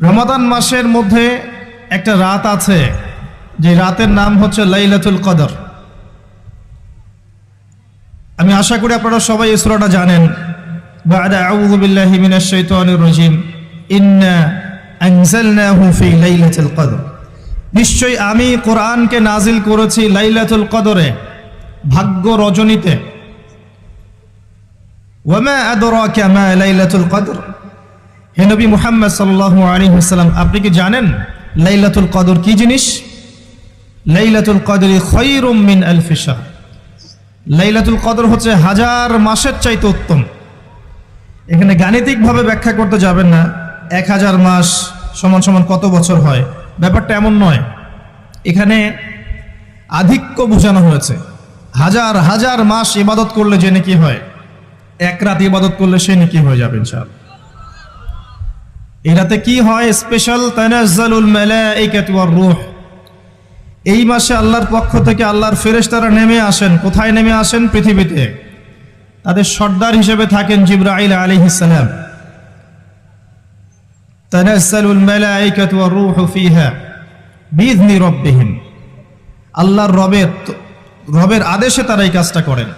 রমাদান মাসের মধ্যে একটা রাত আছে, যে রাতের নাম হচ্ছে লাইলাতুল কদর। আমি আশা করি আপনারা সবাই এই সূরাটা জানেন। বা'দা আউযু বিল্লাহি মিনাশ শাইতানির রাজীম, ইন্না আনজালনাহু ফি লাইলাতুল কদর। নিশ্চয়ই আমি কোরআনকে নাজিল করেছি লাইলাতুল কদরে, ভাগ্য রজনীতে। ওয়ামা আদরাকা মা লাইলাতুল কদর। হে নবী মুহাম্মদ সাল্লাল্লাহু আলাইহি ওয়াসাল্লাম, আপনি কি জানেন লাইলাতুল কদর কি জিনিস? লাইলাতুল কদরি খায়রুম মিন আলফি শাহর। লাইলাতুল কদর হচ্ছে হাজার মাসের চাইতে উত্তম। এখানে গাণিতিকভাবে ব্যাখ্যা করতে যাবেন না 1000 মাস সমান সমান কত বছর হয়, ব্যাপারটা এমন নয়। এখানে আধিক্য বোঝানো হয়েছে। হাজার হাজার মাস ইবাদত করলে যে নেকি হয়, এক রাত ইবাদত করলে সে নেকি হয়ে যাবে ইনশাআল্লাহ। এই রাতে কি হয়? স্পেশাল তানাজ্জালুল মালাইকাতু ওয়ার রূহ। এই মাসে আল্লাহর পক্ষ থেকে আল্লাহর ফেরেশতারা নেমে আসেন। কোথায় নেমে আসেন? পৃথিবীতে। তাদের সর্দার হিসেবে থাকেন জিবরাইল আলাইহিস সালাম। তানাজ্জালুল মালাইকাতু ওয়ার রূহু ফিহা বিইذনি রাব্বিহিম। আল্লাহর রবের আদেশে তারা এই কাজটা করেন।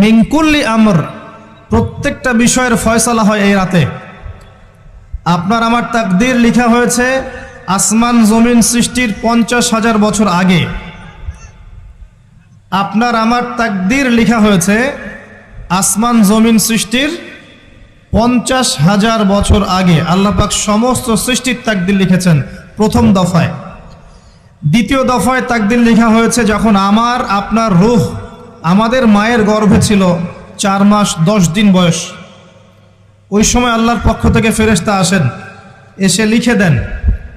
মিন কুল্লি আমর, প্রত্যেকটা বিষয়ের ফয়সালা হয় এই রাতে। আপনার আমার তাকদীর লেখা হয়েছে আসমান জমিন সৃষ্টির 50,000 বছর আগে। আপনার আমার তাকদীর লেখা হয়েছে আসমান জমিন সৃষ্টির 50,000 বছর আগে। আল্লাহ পাক সমস্ত সৃষ্টির তাকদীর লিখেছেন প্রথম দফায়। দ্বিতীয় দফায় তাকদীর লেখা হয়েছে যখন আমার আপনার রূহ আমাদের মায়ের গর্ভে ছিল 4 মাস 10 দিন বয়স। ওই সময় আল্লাহর পক্ষ থেকে ফেরেশতা আসেন, এসে লিখে দেন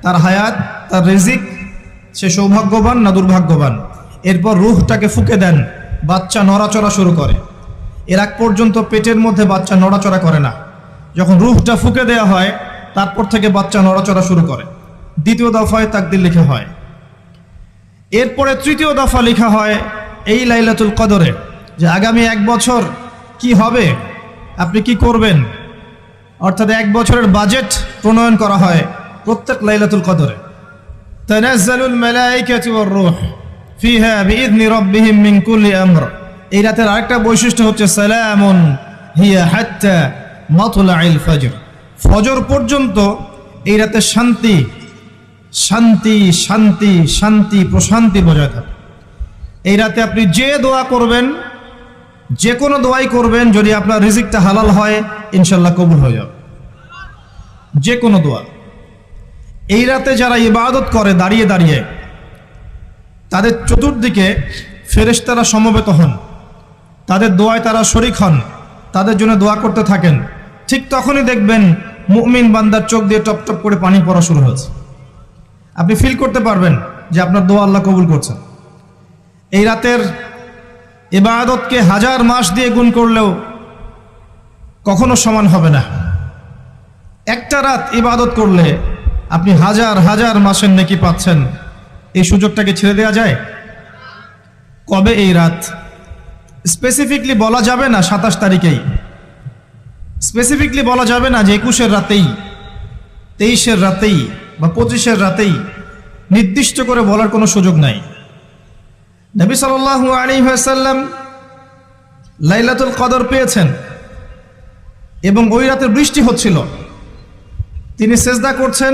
তার হায়াত, তার রিজিক, সে সৌভাগ্যবান না দুর্ভাগ্যবান। এরপর রূহটাকে ফুঁকে দেন, বাচ্চা নড়াচড়া শুরু করে। এর আগ পর্যন্ত পেটের মধ্যে বাচ্চা নড়াচড়া করে না। যখন রূহটা ফুঁকে দেওয়া হয় তারপর থেকে বাচ্চা নড়াচড়া শুরু করে। দ্বিতীয় দফায় তাকদীর লেখা হয়। এরপরে তৃতীয় দফা লেখা হয় এই লাইলাতুল কদরে, যে আগামী 1 বছর কি হবে, আপনি কি করবেন। অর্থাৎ 1 বছরের বাজেট প্রণয়ন করা হয় প্রত্যেক লাইলাতুল কদরে। তানাজ্জালুল মালাইকাতু ওয়ার রূহ ফিহা বিইذনি রাব্বিহিম মিন কুল্লি আমর। এই রাতের আরেকটা বৈশিষ্ট্য হচ্ছে সালামুন হিয়া হাত্তা মাতলাইল ফজর। ফজর পর্যন্ত এই রাতে শান্তি শান্তি শান্তি শান্তি প্রশান্তি বজায় থাকে। এই রাতে আপনি যে দোয়া করবেন, যে কোনো দোয়াই করবেন, যদি আপনার রিজিকটা হালাল হয় ইনশাল্লাহ কবুল হয়ে যাবে। যে কোনো দোয়া। এই রাতে যারা ইবাদত করে দাঁড়িয়ে দাঁড়িয়ে, তাদের চতুর্দিকে ফেরেশতারা সমবেত হন, তাদের দোয়ায় তারা শরীক হন, তাদের জন্য দোয়া করতে থাকেন। ঠিক তখনই দেখবেন মুমিন বান্দার চোখ দিয়ে টপ টপ করে পানি পড়া শুরু হয়েছে। আপনি ফিল করতে পারবেন যে আপনার দোয়া আল্লাহ কবুল করছেন। এই রাতের ইবাদতকে 1000 মাস দিয়ে গুণ করলেও কখনো সমান হবে না। একটা রাত ইবাদত করলে আপনি হাজার হাজার মাসের নেকি পাচ্ছেন। এই সুযোগটাকে ছেড়ে দেওয়া যায়? কবে এই রাত স্পেসিফিকলি বলা যাবে না 27 তারিখেই, স্পেসিফিকলি বলা যাবে না যে 21-এর রাতেই, 23-এর রাতেই বা 25-এর রাতেই। নির্দিষ্ট করে বলার কোনো সুযোগ নাই। নবী সাল্লাল্লাহু আলাইহি ওয়াসাল্লাম লাইলাতুল কদর পেয়েছেন এবং ওই রাতে বৃষ্টি হচ্ছিল। তিনি সেজদা করছেন,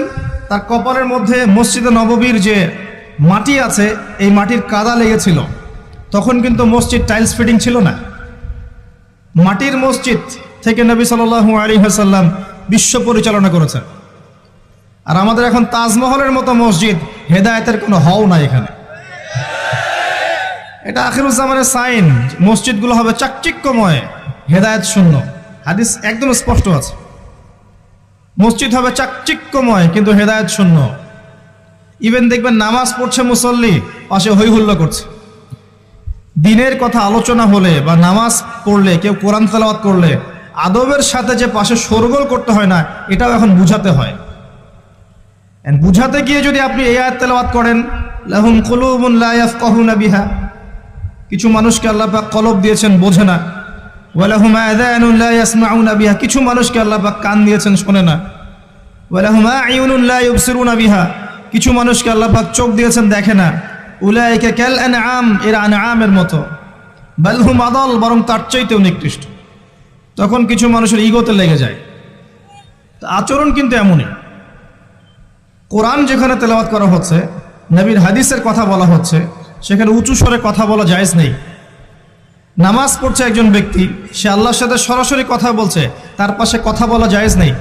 তার কপালের মধ্যে মসজিদে নববীর যে মাটি আছে এই মাটির কাদা লেগেছিল। তখন কিন্তু মসজিদ টাইলস ফিটিং ছিল না। মাটির মসজিদ থেকে নবী সাল্লাল্লাহু আলাইহি ওয়াসাল্লাম বিশ্ব পরিচালনা করেছেন। আর আমাদের এখন তাজমহলের মতো মসজিদ, হেদায়েতের কোনো হও নাই এখানে। এটা আখিরুজ্জামানের সাইন। মসজিদগুলো হবে চাকচিক্যময়, হেদায়েত শূন্য। হাদিস একদম স্পষ্ট আছে, মসজিদ হবে চাকচিক্যময় কিন্তু হেদায়েত শূন্য। ইভেন দেখবেন নামাজ পড়ছে মুসল্লি, পাশে হই হুল্লা করছে। দিনের কথা আলোচনা হলে বা নামাজ পড়লে, কেউ কোরআন তেলাওয়াত করলে আদবের সাথে যে পাশে শোরগোল করতে হয় না, এটাও এখন বুঝাতে হয়। বুঝাতে গিয়ে যদি আপনি এই আয়াত তেলাওয়াত করেন, লাহুম কুলুবুন লা ইয়াফকাহুনা বিহা, কিছু মানুষকে আল্লাহ পাক কলব দিয়েছেন বোঝে না। ওয়া লাহুম আযানুন লা ইয়াসমাউনা বিহা, কিছু মানুষকে আল্লাহ পাক কান দিয়েছেন শোনে না। ওয়ালাহুম আ'য়ুনুন লা ইউবসিরুনা বিহা, কিছু মানুষকে আল্লাহ পাক চোখ দিয়েছেন দেখে না। উলাইকা কাল আনআম, এরা আনআমের মতো। বাল হুম আদাল, বরং তার চাইতেও নিকৃষ্ট। তখন কিছু মানুষের ইগোতে লেগে যায়। আচরণ কিন্তু এমনই। কোরআন যেখানে তেলাওয়াত করা হচ্ছে, নবীর হাদিসের কথা বলা হচ্ছে, সেখানে উঁচু স্বরে কথা বলা জায়েজ নেই। নামাজ পড়ছে একজন ব্যক্তি, সে আল্লাহর সাথে সরাসরি কথা বলছে, তার পাশে কথা বলা জায়েজ নেই।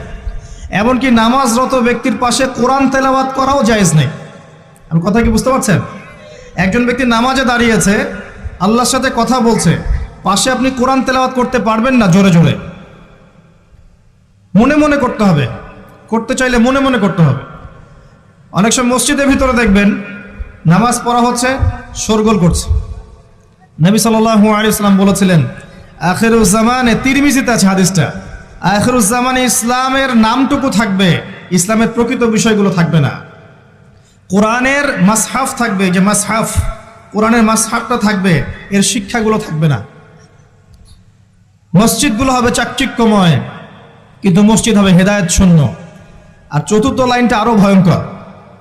এমনকি নামাজরত ব্যক্তির পাশে কোরআন তেলাওয়াত করাও জায়েজ নেই। আমি কথা কি বুঝতে পারছেন? একজন ব্যক্তি নামাজে দাঁড়িয়েছে, আল্লাহর সাথে কথা বলছে, পাশে আপনি কোরআন তেলাওয়াত করতে পারবেন না জোরে জোরে। মনে মনে করতে হবে, করতে চাইলে মনে মনে করতে হবে। অনেক সময় মসজিদের ভিতরে দেখবেন নামাজ পড়া হচ্ছে, শোরগোল করছে। নবী সাল্লাল্লাহু আলাইহি ওয়াসাল্লাম বলেছিলেন, আখিরুজ জামানে, তিরমিজিতে আছে হাদিসটা, আখিরুজ জামানে ইসলামের নামটুকু থাকবে, ইসলামের প্রকৃত বিষয়গুলো থাকবে না। কোরআনের মাসহাফ থাকবে, যে মাসহাফ, কোরআনের মাসহাফটা থাকবে, এর শিক্ষাগুলো থাকবে না। মসজিদগুলো হবে চাকচিক্যময়, কিন্তু মসজিদ হবে হেদায়েত শূন্য। আর চতুর্থ লাইনটা আরো ভয়ঙ্কর।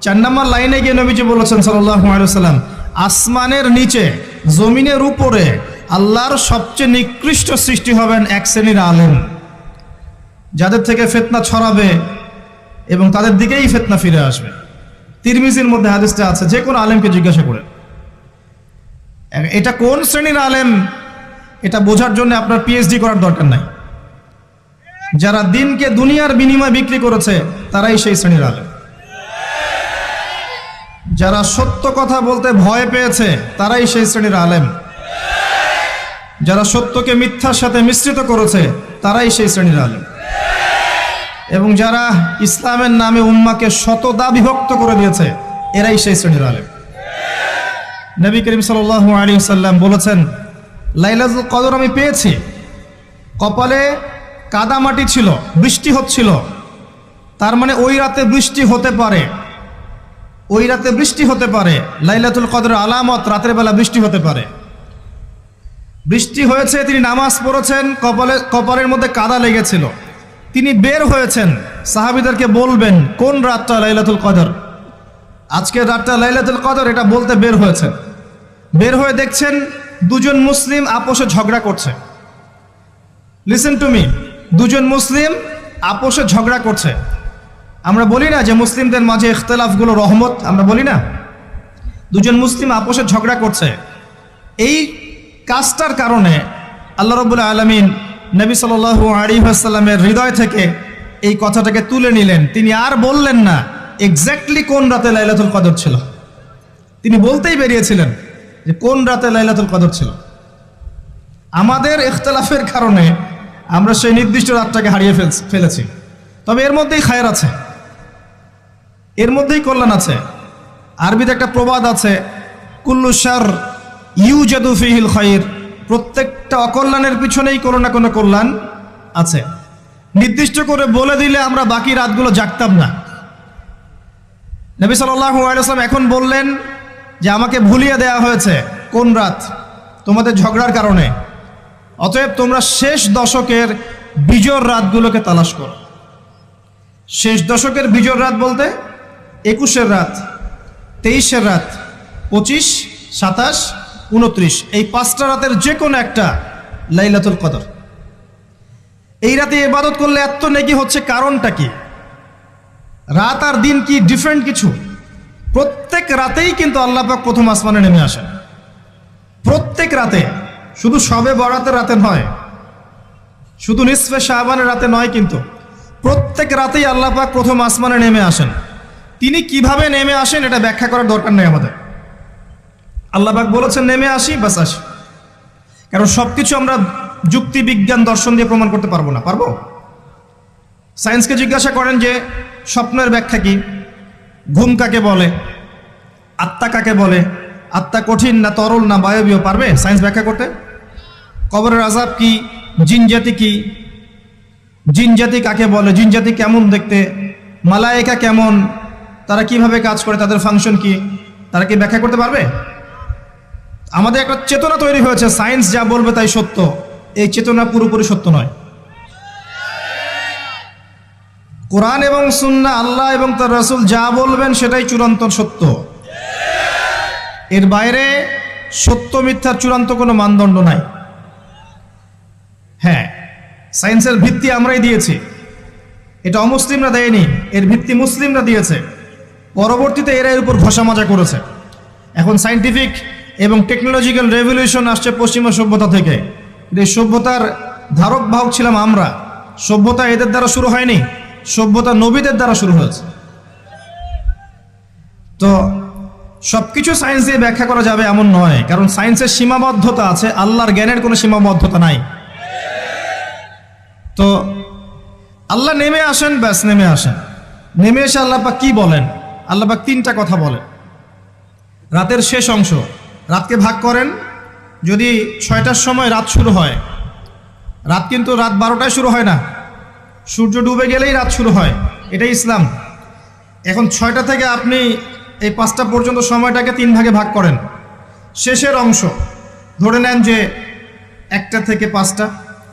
4 নম্বর লাইনে গিয়ে নবীজি বলেছেন সাল্লাল্লাহু আলাইহি ওয়াসাল্লাম, আসমানের নিচে, জমিনের উপরে আল্লাহর সবচেয়ে নিকৃষ্ট সৃষ্টি হবেন এক শ্রেণীর আলেম, যাদের থেকে ফিতনা ছড়াবে এবং তাদের দিকেই ফিতনা ফিরে আসবে। তিরমিজির মধ্যে হাদিসটা আছে, যে কোনো আলেমকে জিজ্ঞাসা করে এটা কোন শ্রেণীর আলেম, এটা বোঝার জন্য আপনার পিএইচডি করার দরকার নাই। যারা দিনকে দুনিয়ার বিনিময়ে বিক্রি করেছে, তারাই সেই শ্রেণীর আলেম। যারা সত্য কথা বলতে ভয় পেয়েছে, তারাই সেই শ্রেণীর আলেম। যারা সত্যকে মিথ্যার সাথে মিশ্রিত করেছে, তারাই সেই শ্রেণীর আলেম। এবং যারা ইসলামের নামে উম্মাকে শতদা বিভক্ত করে দিয়েছে, এরাই সেই শ্রেণীর আলেম। নবী করিম সাল্লাল্লাহু আলাইহি ওয়াসাল্লাম বলেছেন, লাইলাতুল কদর আমি পেয়েছি, কপালে কাদামাটি ছিল, বৃষ্টি হচ্ছিল, তার মানে ওই রাতে বৃষ্টি হতে পারে, ওই রাতে বৃষ্টি হতে পারে। লাইলাতুল কদরের আলামত, রাতের বেলা বৃষ্টি হতে পারে। বৃষ্টি হয়েছে, তিনি নামাজ পড়েছেন, কপালের মধ্যে কাদা লেগেছিল, তিনি বের হয়েছেন, সাহাবীদেরকে বলবেন কোন রাতটা লাইলাতুল কদর, আজকের রাতটা লাইলাতুল কদর, এটা বলতে বের হয়েছেন। বের হয়ে দেখছেন দুজন মুসলিম আপোষে ঝগড়া করছে। লিসেন টু মি, দুজন মুসলিম আপোষে ঝগড়া করছে। আমরা বলি না যে মুসলিমদের মাঝে ইখতিলাফগুলো রহমত, আমরা বলি না? দুজন মুসলিম আপোষে ঝগড়া করছে। এই কাজটার কারণে আল্লাহ রাব্বুল আলামিন নবী সাল্লাল্লাহু আলাইহি ওয়াসাল্লামের হৃদয় থেকে এই কথাটাকে তুলে নিলেন। তিনি আর বললেন না এক্স্যাক্টলি কোন রাতে লাইলাতুল কদর ছিল, তিনি বলতেই বেরিয়েছিলেন যে কোন রাতে লাইলাতুল কদর ছিল। আমাদের ইখতিলাফের কারণে আমরা সেই নির্দিষ্ট রাতটাকে হারিয়ে ফেলেছি। তবে এর মধ্যেই খায়ের আছে, এর মধ্যেই কল্যাণ আছে। আরবিতে একটা প্রবাদ আছে, কুল্লু শার ইউজাদু ফিহিল খায়র, প্রত্যেকটা অকল্যাণের পিছনেই কোনো না কোনো কল্যাণ আছে। নির্দিষ্ট করে বলে দিলে আমরা বাকি রাতগুলো জাগতাম না। নবী সাল্লাল্লাহু আলাইহি ওয়াসাল্লাম এখন বললেন যে আমাকে ভুলিয়ে দেওয়া হয়েছে কোন রাত, তোমাদের ঝগড়ার কারণে। অতএব তোমরা শেষ দশকের বিজোড় রাতগুলোকে তালাশ করো। শেষ দশকের বিজোড় রাত বলতে 21-এর রাত, 23-এর রাত, 25, 27, 29, এই 5টা রাতের যে কোনো একটা লাইলাতুল কদর। এই রাতে ইবাদত করলে এত নেকি হচ্ছে, কারণটা কি? রাত আর দিন কি ডিফারেন্ট কিছু? প্রত্যেক রাতেই কিন্তু আল্লাহ পাক প্রথম আসমানে নেমে আসেন, প্রত্যেক রাতে, শুধু শবে বরাতের রাতে নয়, শুধু নিসফে শাবানের রাতে নয়, কিন্তু প্রত্যেক রাতেই আল্লাহ পাক প্রথম আসমানে নেমে আসেন। তিনি কিভাবে নেমে আসেন এটা ব্যাখ্যা করার দরকার নেই আমাদের। আল্লাহ পাক বলেছেন নেমে আসি, বাস আসি। কারণ সবকিছু আমরা যুক্তি, বিজ্ঞান, দর্শন দিয়ে প্রমাণ করতে পারবো না। পারবো? সায়েন্সকে জিজ্ঞাসা করেন যে স্বপ্নের ব্যাখ্যা কি, ঘুম কাকে বলে, আত্মা কাকে বলে, আত্মা কঠিন না তরল না বায়বীয়, পারবে সায়েন্স ব্যাখ্যা করতে? কবরের আযাব কি, জিন জাতি কি, জিন জাতি কাকে বলে, জিন জাতি কেমন দেখতে, মালায়েকা কেমন, তারা কিভাবে কাজ করে, তাদের ফাংশন কি, তারা কি ব্যাখ্যা করতে পারবে? আমাদের একটা চেতনা তৈরি হয়েছে, সায়েন্স যা বলবে তাই সত্য। এই চেতনা পুরোপুরি সত্য নয়। কোরআন এবং সুন্নাহ, আল্লাহ এবং তার রাসূল যা বলবেন সেটাই চূড়ান্ত সত্য। এর বাইরে সত্য মিথ্যার চূড়ান্ত কোনো মানদণ্ড নাই। হ্যাঁ, সায়েন্সের ভিত্তি আমরাই দিয়েছি, এটা অমুসলিমরা দেয়নি, এর ভিত্তি মুসলিমরা দিয়েছে। পরবর্তীতে এরা এর উপর ঘষা মাজা করেছে। এখন সায়েন্টিফিক এবং টেকনোলজিক্যাল রেভলিউশন আসছে পশ্চিমা সভ্যতা থেকে। এই সভ্যতার ধারক বাহক ছিলাম আমরা। সভ্যতা এদের দ্বারা শুরু হয়নি, সভ্যতা নবীদের দ্বারা শুরু হয়েছে। তো সবকিছু সায়েন্স দিয়ে ব্যাখ্যা করা যাবে এমন নয়, কারণ সায়েন্সের সীমাবদ্ধতা আছে, আল্লাহর জ্ঞানের কোনো সীমাবদ্ধতা নাই। তো আল্লাহ নেমে আসেন, ব্যাস নেমে আসেন। নেমে এসে আল্লাহ পাক কি বলেন? আল্লাহ পাক তিনটা কথা বলেন। রাতের শেষ অংশ, রাতকে ভাগ করেন। যদি 6টার সময় রাত শুরু হয়, রাত কিন্তু রাত 12টায় শুরু হয় না, সূর্য ডুবে গেলেই রাত শুরু হয়, এটাই ইসলাম। এখন 6টা থেকে আপনি এই 5টা পর্যন্ত সময়টাকে 3 ভাগে ভাগ করেন। শেষের অংশ ধরে নেন যে 1টা থেকে 5টা,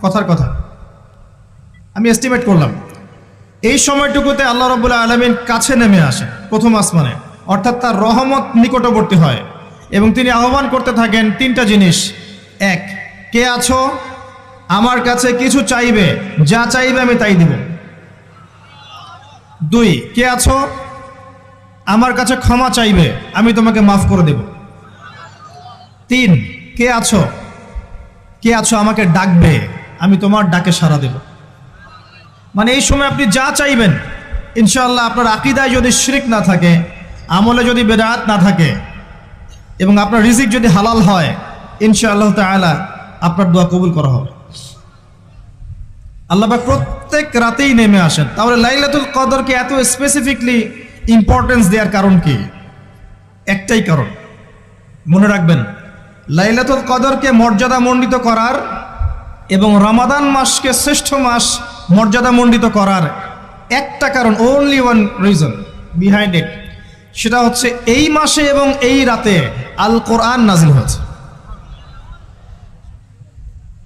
কথার কথা আমি এস্টিমেট করলাম। এই সময়টুকুতে আল্লাহ রাব্বুল আলামিন কাছে নেমে আসেন প্রথম আসমানে, অর্থাৎ তার রহমত নিকটবর্তী হয় এবং তিনি আহ্বান করতে থাকেন 3টা জিনিস। 1, কে আছো আমার কাছে কিছু চাইবে, যা চাইবে আমি তাই দিব। 2, কে আছো আমার কাছে ক্ষমা চাইবে, আমি তোমাকে মাফ করে দেব। 3, কে আছো আমাকে ডাকবে, আমি তোমার ডাকে সাড়া দেব। মানে এই সময় আপনি যা চাইবেন ইনশাআল্লাহ, আপনার আকীদায় যদি শিরক না থাকে, আমলে যদি বেদাত না থাকে এবং আপনার রিজিক যদি হালাল হয়, ইনশাআল্লাহ তাআলা আপনার দোয়া কবুল করা হবে। আল্লাহ পাক প্রত্যেক রাতেই নেমে আসেন। তাহলে লাইলাতুল কদরকে এত স্পেসিফিকলি ইম্পর্টেন্স দেওয়ার কারণ কি? একটাই কারণ, মনে রাখবেন, লাইলাতুল কদরকে মর্যাদামণ্ডিত করার এবং রমাদান মাসকে শ্রেষ্ঠ মাস মর্যাদামণ্ডিত করার একটা কারণ, only one reason behind it, সেটা হচ্ছে এই মাসে এবং এই রাতে আল কোরআন নাজিল হয়েছে।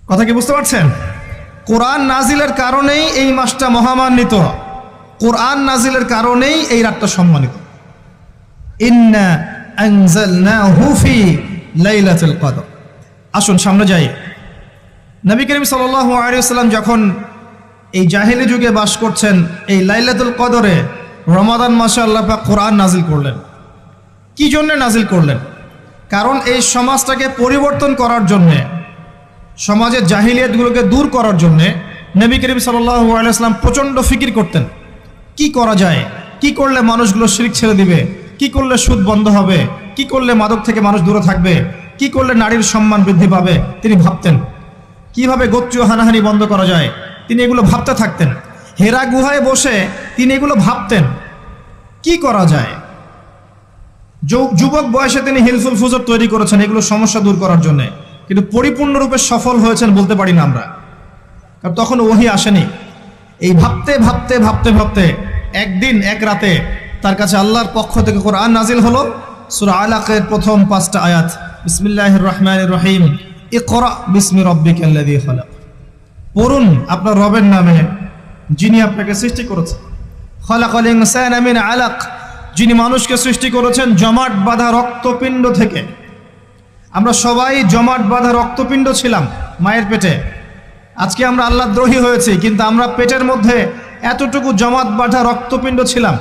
কথা কি বুঝতে পারছেন? কোরআন নাজিলের কারণেই এই মাসটা মহামান্বিত, কোরআন নাজিলের কারণেই এই রাতটা সম্মানিত। ইন্না আনজালনাহু ফি লাইলাতুল কদর। আসুন সামনে যাই। নবী করিম সাল্লাল্লাহু আলাইহি ওয়াসাল্লাম যখন এই জাহেলি যুগে বাস করছেন, এই লাইলাতুল কদরে রমাদান মাসে আল্লাহ পাক কোরআন নাজিল করলেন। কি জন্য নাজিল করলেন? কারণ এই সমাজটাকে পরিবর্তন করার জন্যে, সমাজের জাহিলিয়াতগুলোকে দূর করার জন্যে নবী করিম সাল্লাল্লাহু আলাইহি ওয়াসাল্লাম প্রচণ্ড ফিকির করতেন। কি করা যায়, কি করলে মানুষগুলো শিরক ছেড়ে দিবে, কি করলে সুদ বন্ধ হবে, কি করলে মাদক থেকে মানুষ দূরে থাকবে, কি করলে নারীর সম্মান বৃদ্ধি পাবে। তিনি ভাবতেন কিভাবে গোত্রীয় হানাহানি বন্ধ করা যায়, তিনি এগুলো ভাবতে থাকতেন। হেরা গুহায় বসে তিনি এগুলো ভাবতেন কি করা যায়। যুবক বয়সে তিনি হিলফুল ফুজর তৈরি করেছেন এগুলো সমস্যা দূর করার জন্য, কিন্তু পরিপূর্ণরূপে সফল হয়েছেন বলতে পারি না আমরা, কারণ তখন ওহী আসেনি। এই ভাবতে ভাবতে ভাবতে ভাবতে একদিন এক রাতে তার কাছে আল্লাহর পক্ষ থেকে কোরআন নাজিল হলো। সূরা আলাকের প্রথম 5টা আয়াত, বিসমিল্লাহির রহমানির রহিম, ইকরা বিসমি রাব্বিকাল্লাযী খালাক। পড়ুন আপনার রবের নামে যিনি আপনাকে সৃষ্টি করেছেন। খালাকাল ইনসানা মিন আলাক, যিনি মানুষকে সৃষ্টি করেছেন জমাট বাঁধা রক্তপিণ্ড থেকে। আমরা সবাই জমাট বাঁধা রক্তপিণ্ড ছিলাম মায়ের পেটে। আজকে আমরা আল্লাহর দ্রোহী হয়েছি, কিন্তু আমরা পেটের মধ্যে এতটুকু জমাট বাঁধা রক্তপিণ্ড ছিলাম।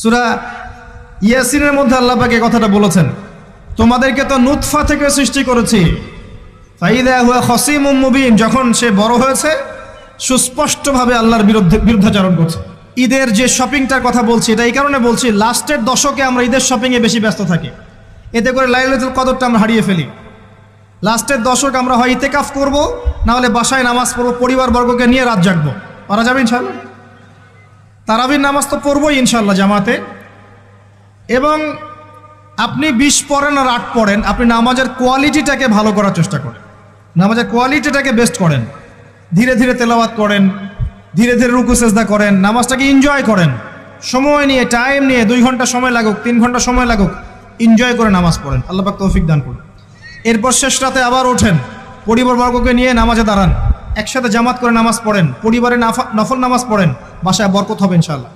সূরা ইয়াসিনের মধ্যে আল্লাহ পাক এই কথাটা বলেছেন, তোমাদেরকে তো নুতফা থেকে সৃষ্টি করেছি, ফাইদা হুয়া খসিমুম মুবিন, যখন সে বড় হয়েছে সুস্পষ্টভাবে আল্লাহর বিরুদ্ধাচরণ করছে। ঈদের যে শপিংটার কথা বলছি, এটা এই কারণে বলছি, লাস্টের দশকে আমরা ঈদের শপিংয়ে বেশি ব্যস্ত থাকি, এতে করে লাইলাতুল কদরটা আমরা হারিয়ে ফেলি। লাস্টের দশক আমরা হয় ইতেকাফ করব, না হলে বাসায় নামাজ পড়বো, পরিবারবর্গকে নিয়ে রাত জাগবো। পারা যাবে ইনশাআল্লাহ? তারাবির নামাজ তো পড়বোই ইনশাআল্লাহ জামাতে। এবং আপনি 20 পড়েন আর 8 পড়েন, আপনি নামাজের কোয়ালিটিটাকে ভালো করার চেষ্টা করেন, নামাজের কোয়ালিটিটাকে বেস্ট করেন, ধীরে ধীরে তেলাওয়াত করেন, ধীরে ধীরে রুকু সেজদা করেন, নামাজটাকে এনজয় করেন, সময় নিয়ে, টাইম নিয়ে, 2 ঘন্টা সময় লাগুক, 3 ঘন্টা সময় লাগুক, এনজয় করে নামাজ পড়েন। আল্লাহ পাক তৌফিক দান করুন। এরপর শেষ রাতে আবার ওঠেন, পরিবারবর্গকে নিয়ে নামাজে দাঁড়ান, একসাথে জামাত করে নামাজ পড়েন, পরিবারে নফল নামাজ পড়েন, বাসায় বরকত হবে ইনশাআল্লাহ।